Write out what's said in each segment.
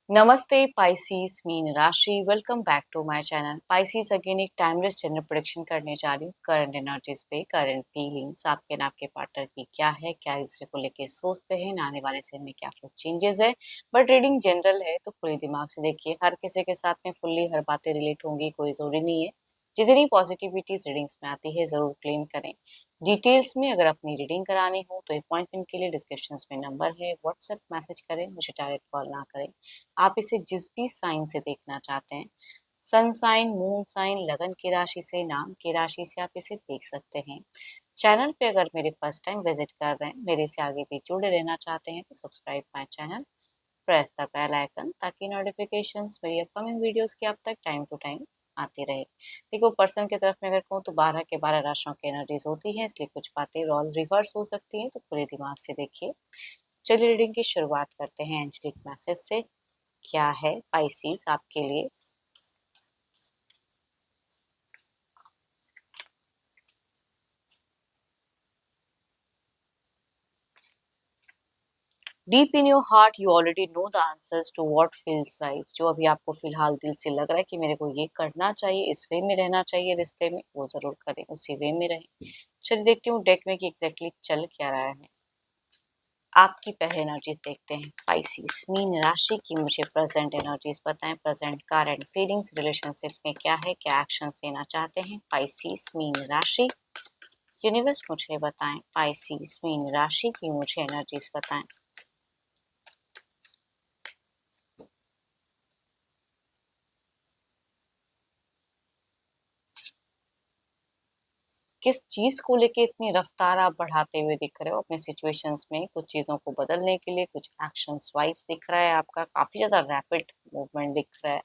नमस्ते पाइसीज मीन राशि welcome back to my channel Pisces. Again एक टाइमलेस जनरल प्रेडिक्शन करने जा रही हूँ। करंट एनर्जीज पे, करंट फीलिंग्स आपके ना आपके पार्टनर की क्या है, क्या दूसरे को लेके सोचते हैं, आने वाले समय में क्या कुछ चेंजेस है। बट रीडिंग जनरल है तो पूरे दिमाग से देखिए। हर किसी के साथ में फुल्ली हर बातें रिलेट होंगी कोई जरूरी नहीं है। जितनी पॉजिटिविटीज रीडिंग्स में आती है जरूर क्लेम करें। डिटेल्स में अगर अपनी रीडिंग करानी हो तो अपॉइंटमेंट के लिए डिस्क्रिप्शन में नंबर है, व्हाट्सएप मैसेज करें, मुझे डायरेक्ट कॉल ना करें। आप इसे जिस भी साइन से देखना चाहते हैं, सन साइन, मून साइन, लगन की राशि से, नाम की राशि से आप इसे देख सकते हैं। चैनल पे अगर मेरे फर्स्ट टाइम विजिट कर रहे हैं, मेरे से आगे भी जुड़े रहना चाहते हैं तो subscribe my channel, press the bell icon ताकि नोटिफिकेशंस मेरी अपकमिंग वीडियोस की आप तक टाइम टू टाइम आती रहे। देखो, पर्सन की तरफ में अगर कहूँ तो 12 के 12 राशियों की एनर्जीज होती है, इसलिए कुछ बातें रोल रिवर्स हो सकती हैं, तो पूरे दिमाग से देखिए। चलिए रीडिंग की शुरुआत करते हैं एंजलिक मैसेज से। क्या है पाइसीज आपके लिए। Deep in your heart you already know the answers to what feels right. जो अभी आपको फिलहाल दिल से लग रहा है कि मेरे को ये करना चाहिए, इस वे में रहना चाहिए रिश्ते में, वो जरूर करें, उसी वे में रहें। चलिए देखती हूँ डेक में कि एग्जैक्टली चल क्या रहा है। आपकी पहले एनर्जीज देखते हैं पाइसीज मीन राशि की। मुझे प्रेजेंट एनर्जीज बताएं, प्रेजेंट करंट फीलिंग्स रिलेशनशिप में क्या है, क्या एक्शन लेना चाहते हैं पाइसीज मीन राशि। यूनिवर्स मुझे बताएं पाइसीज मीन राशि की, मुझे एनर्जीज बताएं। किस चीज को लेके इतनी रफ्तार आप बढ़ाते हुए दिख रहे हो अपने सिचुएशंस में, कुछ चीजों को बदलने के लिए कुछ एक्शन स्वाइप्स दिख रहा है आपका, काफी ज्यादा रैपिड मूवमेंट दिख रहा है।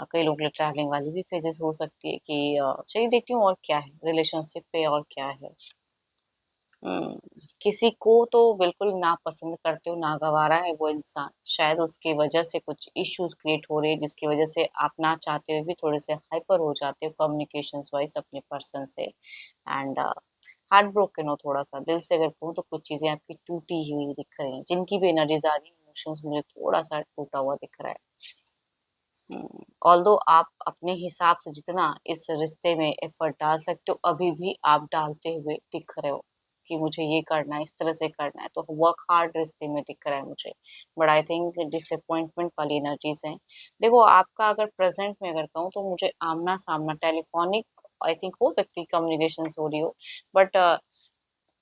कई लोगों के लिए ट्रैवलिंग वाली भी फेजेस हो सकती है कि चलिए देखती हूँ और क्या है रिलेशनशिप पे और क्या है। किसी को तो बिल्कुल नापसंद करते हो, नागवारा है वो इंसान, शायद उसकी वजह से कुछ इश्यूज क्रिएट हो रहे हैं जिसकी वजह से आप ना चाहते हुए भी थोड़े से हाइपर हो जाते हो कम्युनिकेशन वाइज अपने पर्सन से। एंड हार्ट ब्रोकन हो, थोड़ा सा दिल से अगर कहूँ तो कुछ चीजें आपकी टूटी हुई दिख रही हैं, जिनकी भी एनर्जीज आ रही है, इमोशंस मुझे थोड़ा सा टूटा हुआ दिख रहा है। ऑल्दो आप अपने हिसाब से जितना इस रिश्ते में एफर्ट डाल सकते हो अभी भी आप डालते हुए दिख रहे हो कि मुझे ये करना है, इस तरह से करना है, तो वर्क हार्ड रिश्ते में दिख रहा है मुझे। बट आई थिंक डिसअपॉइंटमेंट वाली एनर्जीज हैं। देखो, आपका अगर प्रेजेंट में अगर कहूँ तो मुझे आमना सामना टेलीफोनिक आई थिंक हो सकती है कम्युनिकेशन हो रही हो। बट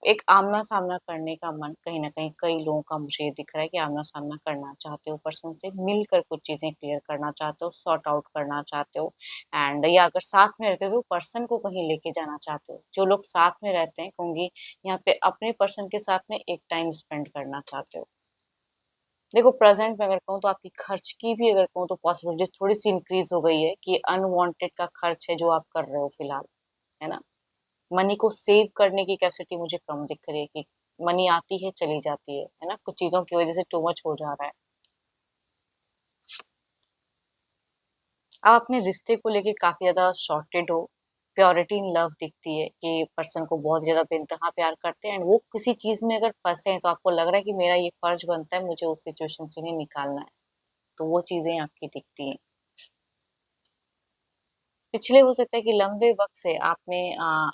एक आमना-सामना करने का मन कहीं न कहीं कई लोगों का मुझे ये दिख रहा है कि आमना-सामना करना चाहते हो पर्सन से, मिलकर कुछ चीज़ें क्लियर करना चाहते हो, सॉर्ट आउट करना चाहते हो। एंड या अगर साथ में रहते हो तो पर्सन को कहीं लेके जाना चाहते हो। जो लोग साथ में रहते हैं कहूँगी यहाँ पे अपने पर्सन के साथ में एक टाइम स्पेंड करना चाहते हो। देखो, प्रेज़ेंट में अगर कहूँ तो आपकी खर्च की भी अगर कहूँ तो पॉसिबिलिटीज़ थोड़ी-सी इंक्रीज़ हो गई है कि अनवांटेड का खर्च है जो आप कर रहे हो फिलहाल, है ना? मनी को सेव करने की कैपेसिटी मुझे कम दिख रही है कि मनी आती है चली जाती है ना? कुछ चीज़ों की वज़ह से टू मच हो जा रहा है। आप अपने रिश्ते को लेके काफ़ी ज़्यादा सॉर्टेड हो, प्योरिटी इन लव दिखती है कि पर्सन को बहुत ज़्यादा बेइंतहा प्यार करते हैं एंड वो किसी चीज़ में अगर फँसे हैं तो आपको लग रहा है कि मेरा ये फ़र्ज़ बनता है, मुझे उस सिचुएशन से इन्हें निकालना है। तो वो चीज़ें आपकी दिखती हैं। पिछले हो सकता है कि लंबे वक़्त से आपने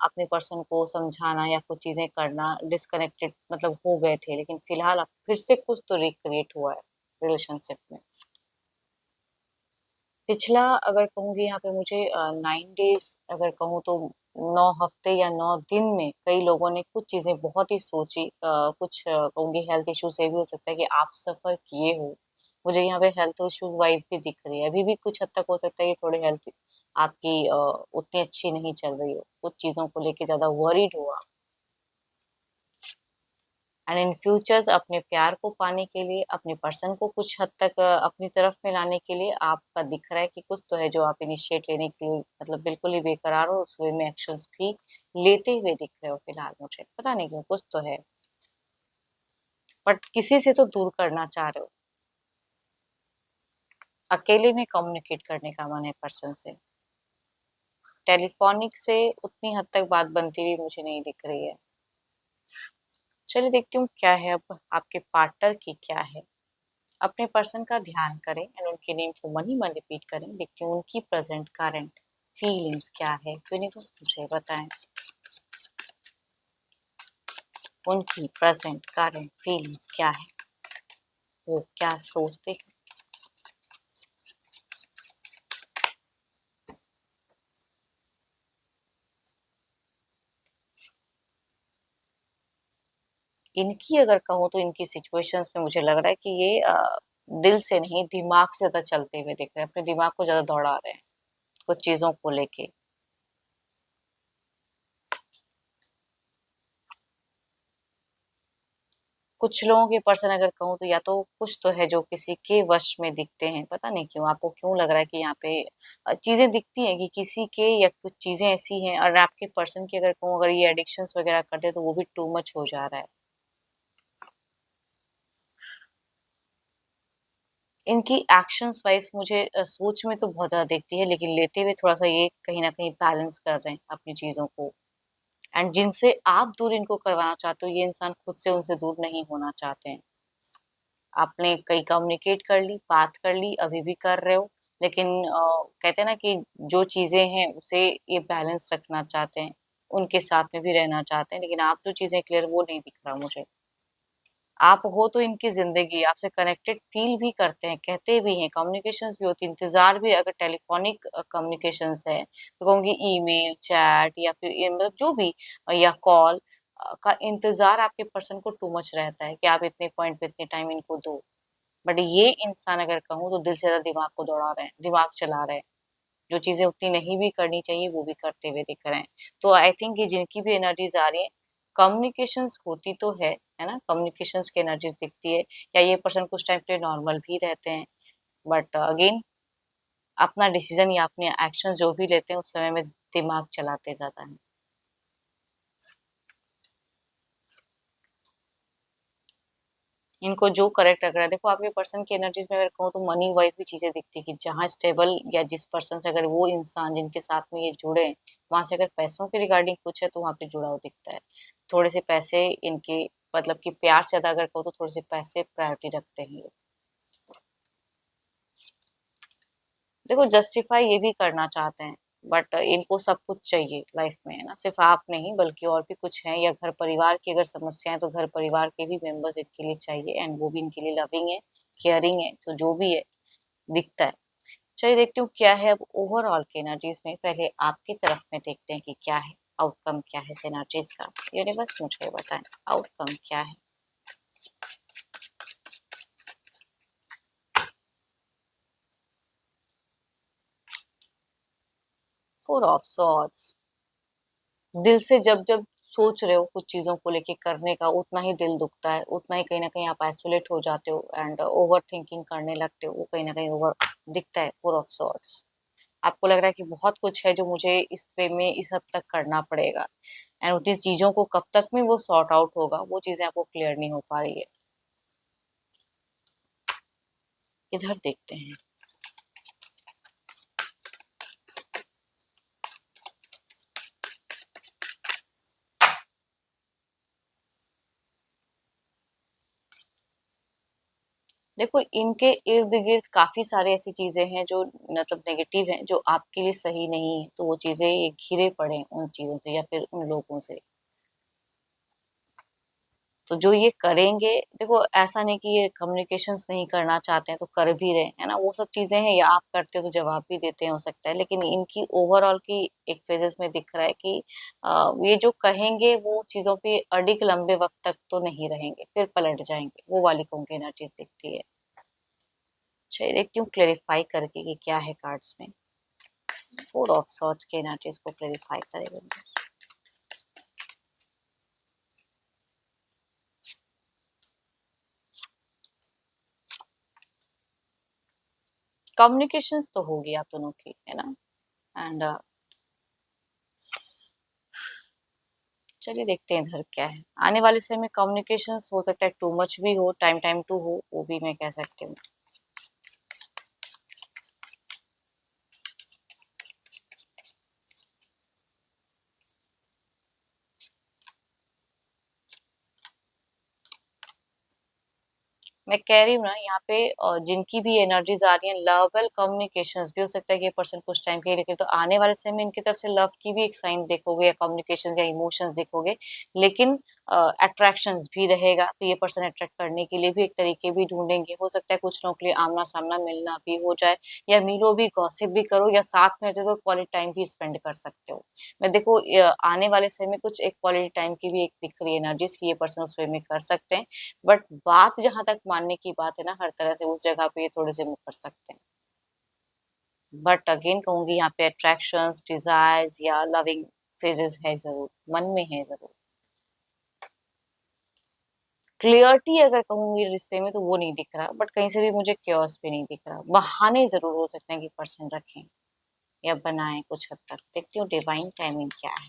अपने पर्सन को समझाना या कुछ चीज़ें करना डिस्कनेक्टेड मतलब हो गए थे, लेकिन फिलहाल अब फिर से कुछ तो रिक्रिएट हुआ है रिलेशनशिप में। पिछला अगर कहूँगी यहाँ पे मुझे 9 डेज़ अगर कहूँ तो 9 हफ्ते या 9 दिन में कई लोगों ने कुछ चीज़ें बहुत ही सोची। कुछ कहूँगी हेल्थ इश्यू से भी हो सकता है कि आप सफ़र किए हो। मुझे यहाँ पे हेल्थ इश्यूज़ वाइब भी दिख रही है। अभी भी कुछ हद तक हो सकता है कि थोड़े हेल्थ आपकी उतनी अच्छी नहीं चल रही हो। कुछ चीज़ों को लेके ज़्यादा वरीड हो आप। एंड इन फ्यूचर्स अपने प्यार को पाने के लिए, अपने पर्सन को कुछ हद तक अपनी तरफ में लाने के लिए आपका दिख रहा है कि कुछ तो है जो आप इनिशिएट लेने के लिए मतलब बिल्कुल ही बेकरार हो, उस वे में एक्शंस भी लेते हुए दिख रहे हो फिलहाल मुझे। पता नहीं क्यों, कुछ तो है। बट किसी से तो दूर करना चाह रहे हो। अकेले में कम्युनिकेट करने का मन है पर्सन से। टेलीफोनिक से उतनी हद तक बात बनती हुई मुझे नहीं दिख रही है। चलिए देखती हूँ क्या है अब आपके पार्टनर की क्या है। अपने पर्सन का ध्यान करें एंड उनके नेम को मन ही मन रिपीट करें। देखते हैं उनकी प्रेजेंट करंट फीलिंग्स क्या है। यूनिवर्स मुझे बताएं उनकी प्रेजेंट करंट फीलिंग्स क्या है, वो क्या सोचते हैं। इनकी अगर कहूँ तो इनकी सिचुएशंस में मुझे लग रहा है कि ये दिल से नहीं दिमाग से ज्यादा चलते हुए दिख रहे हैं, अपने दिमाग को ज्यादा दौड़ा रहे हैं कुछ चीजों को लेके। कुछ लोगों के पर्सन अगर कहूँ तो या तो कुछ तो है जो किसी के वश में दिखते हैं, पता नहीं क्यों आपको क्यों लग रहा है कि यहाँ पे चीजें दिखती हैं कि किसी के, या कुछ चीजें ऐसी हैं। और आपके पर्सन की अगर कहूँ, अगर ये एडिक्शंस वगैरह करते हैं तो वो भी टू मच हो जा रहा है। इनकी एक्शंस वाइज मुझे सोच में तो बहुत ज्यादा दिखती है, लेकिन लेते हुए थोड़ा सा ये कहीं ना कहीं बैलेंस कर रहे हैं अपनी चीजों को। एंड जिनसे आप दूर इनको करवाना चाहते हो, ये इंसान खुद से उनसे दूर नहीं होना चाहते हैं। आपने कई कम्युनिकेट कर ली, बात कर ली, अभी भी कर रहे हो, लेकिन कहते हैं ना कि जो चीजें हैं उसे ये बैलेंस रखना चाहते हैं, उनके साथ में भी रहना चाहते हैं। लेकिन आप जो चीजें क्लियर, वो नहीं दिख रहा मुझे। आप हो तो इनकी जिंदगी, आपसे कनेक्टेड फील भी करते हैं, कहते भी हैं, कम्युनिकेशंस भी होती है, इंतजार भी। अगर टेलीफोनिक कम्युनिकेशंस है तो कहूँगी ईमेल, चैट, या फिर मतलब जो भी, या कॉल का इंतजार आपके पर्सन को टू मच रहता है कि आप इतने पॉइंट पे इतने टाइम इनको दो। बट ये इंसान अगर कहूँ तो दिल से ज्यादा दिमाग को दौड़ा रहे हैं, दिमाग चला रहे हैं। जो चीजें उतनी नहीं भी करनी चाहिए वो भी करते हुए दिख रहे हैं। तो आई थिंक ये जिनकी भी एनर्जीज आ रही है, कम्युनिकेशंस होती तो है ना, कम्युनिकेशंस की एनर्जीज दिखती है। या ये पर्सन कुछ टाइम के लिए नॉर्मल भी रहते हैं, बट अगेन अपना डिसीजन या अपने एक्शन जो भी लेते हैं उस समय में दिमाग चलाते ज्यादा है। इनको जो करेक्ट लग रहा है, देखो आपके पर्सन की एनर्जीज में अगर कहूँ तो मनी वाइज भी चीजें दिखती है कि जहाँ स्टेबल, या जिस पर्सन से अगर वो इंसान जिनके साथ में ये जुड़े हैं, वहां से अगर पैसों के रिगार्डिंग कुछ है तो वहां पे जुड़ाव दिखता है। थोड़े से पैसे इनके, मतलब कि प्यार से ज्यादा अगर कहूँ तो थोड़े से पैसे प्रायोरिटी रखते हैं ये। देखो जस्टिफाई ये भी करना चाहते हैं, बट इनको सब कुछ चाहिए लाइफ में, है ना, सिर्फ आप नहीं बल्कि और भी कुछ है। या घर परिवार की अगर समस्या है तो घर परिवार के भी मेंबर्स इनके लिए चाहिए, एंड वो भी इनके लिए लविंग है, केयरिंग है, तो जो भी है दिखता है। चलिए देखती हूँ क्या है अब ओवरऑल के एनर्जीज में। पहले आपकी तरफ में देखते हैं कि क्या है आउटकम, क्या है इस एनर्जीज का। यूनिवर्स मुझे बताएं आउटकम क्या है। 4 ऑफ सॉर्ड्स। दिल से जब जब सोच रहे हो कुछ चीजों को लेके करने का, उतना ही दिल दुखता है, उतना ही कहीं ना कहीं आप आइसोलेट हो जाते हो एंड ओवर थिंकिंग करने लगते हो, वो कहीं ना कहीं ओवर दिखता है। 4 ऑफ सॉर्ड्स। आपको लग रहा है कि बहुत कुछ है जो मुझे इस वे में इस हद तक करना पड़ेगा, एंड उतनी चीजों को कब तक में वो सॉर्ट आउट होगा, वो चीजें आपको क्लियर नहीं हो पा रही है। इधर देखते हैं। देखो इनके इर्द गिर्द काफी सारे ऐसी चीजें हैं जो मतलब नेगेटिव हैं, जो आपके लिए सही नहीं है, तो वो चीजें ये घिरे पड़े हैं उन चीजों से या फिर उन लोगों से। तो जो ये करेंगे, देखो ऐसा नहीं कि ये कम्युनिकेशंस नहीं करना चाहते हैं तो कर भी रहे हैं ना, वो सब चीजें हैं, या आप करते हो तो जवाब भी देते हैं हो सकता है। लेकिन इनकी ओवरऑल की एक फेजेस में दिख रहा है कि ये जो कहेंगे वो चीजों पे अडिग लंबे वक्त तक तो नहीं रहेंगे, फिर पलट जाएंगे, वो वाली को उनकी एनर्जीज दिखती है। चलिए देखती हूँ क्लेरिफाई करके कि क्या है कार्ड्स में। 4 ऑफ सॉर्ड्स के एनर्जीज को क्लेरिफाई करेंगे। कम्युनिकेशंस तो होगी आप दोनों की, है ना। एंड चलिए देखते हैं इधर क्या है। आने वाले समय में कम्युनिकेशंस हो सकता है टू मच भी हो, टाइम टाइम टू हो, वो भी मैं कह सकती हूँ। मैं कह रही हूँ ना यहाँ पे जिनकी भी एनर्जीज आ रही हैं, लवेबल कम्युनिकेशंस भी हो सकता है कि ये पर्सन कुछ टाइम के लिए, लेकिन तो आने वाले समय में इनकी तरफ से लव की भी एक साइन देखोगे या कम्युनिकेशन या इमोशंस देखोगे, लेकिन अट्रैक्शंस भी रहेगा। तो ये पर्सन अट्रैक्ट करने के लिए भी एक तरीके भी ढूंढेंगे। हो सकता है कुछ लोगों के लिए आमना सामना मिलना भी हो जाए, या मिलो भी, गॉसिप भी करो, या साथ में रहते तो क्वालिटी टाइम भी स्पेंड कर सकते हो। मैं देखो आने वाले समय में कुछ एक क्वालिटी टाइम की भी एक दिख रही है एनर्जीज की, ये पर्सन उस वे में कर सकते हैं। बट बात जहां तक मानने की बात है ना, हर तरह से उस जगह पे ये थोड़े से मुकर सकते हैं। बट अगेन कहूंगी यहाँ पे अट्रैक्शंस, डिजायर्स या लविंग फेजेस है जरूर, मन में है जरूर। क्लियरिटी अगर कहूंगी रिश्ते में तो वो नहीं दिख रहा, बट कहीं से भी मुझे क्योस भी नहीं दिख रहा। बहाने जरूर हो सकते हैं कि पर्सन रखें या बनाएं कुछ हद तक। देखती हूँ डिवाइन टाइमिंग क्या है।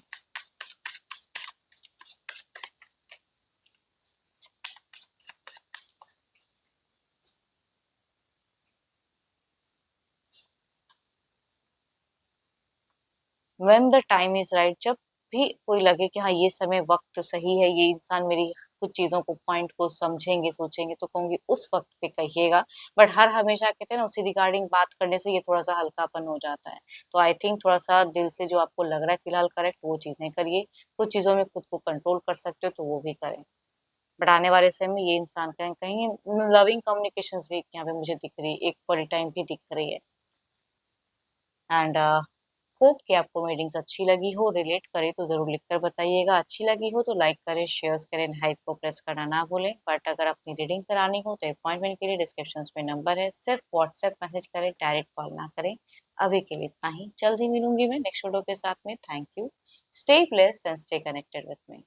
When the time is right, जब भी कोई लगे कि हाँ ये समय वक्त सही है, ये इंसान मेरी कुछ चीजों को पॉइंट को समझेंगे सोचेंगे, तो कहूंगी उस वक्त पे कहिएगा। बट हर हमेशा कहते हैं ना, उसी रिगार्डिंग बात करने से ये थोड़ा सा हल्कापन हो जाता है। तो आई थिंक थोड़ा सा दिल से जो आपको लग रहा है फिलहाल करेक्ट, वो चीजें करिए। कुछ चीजों में खुद को कंट्रोल कर सकते हो तो वो भी करें। बट आने वाले समय में ये इंसान कहीं कहीं लविंग कम्युनिकेशन भी यहाँ पे मुझे दिख रही है, एक बड़ी टाइम भी दिख रही है। एंड होप कि आपको रीडिंग्स अच्छी लगी हो, रिलेट करे तो जरूर लिखकर बताइएगा। अच्छी लगी हो तो लाइक करें, शेयर करें, हाइप को प्रेस करना ना भूलें। बट अगर अपनी रीडिंग करानी हो तो अपॉइंटमेंट के लिए डिस्क्रिप्शन में नंबर है, सिर्फ व्हाट्सएप मैसेज करें, डायरेक्ट कॉल ना करें। अभी के लिए इतना ही, जल्द ही मिलूंगी मैं नेक्स्ट वीडियो के साथ में। Thank you, stay blessed and stay connected with me.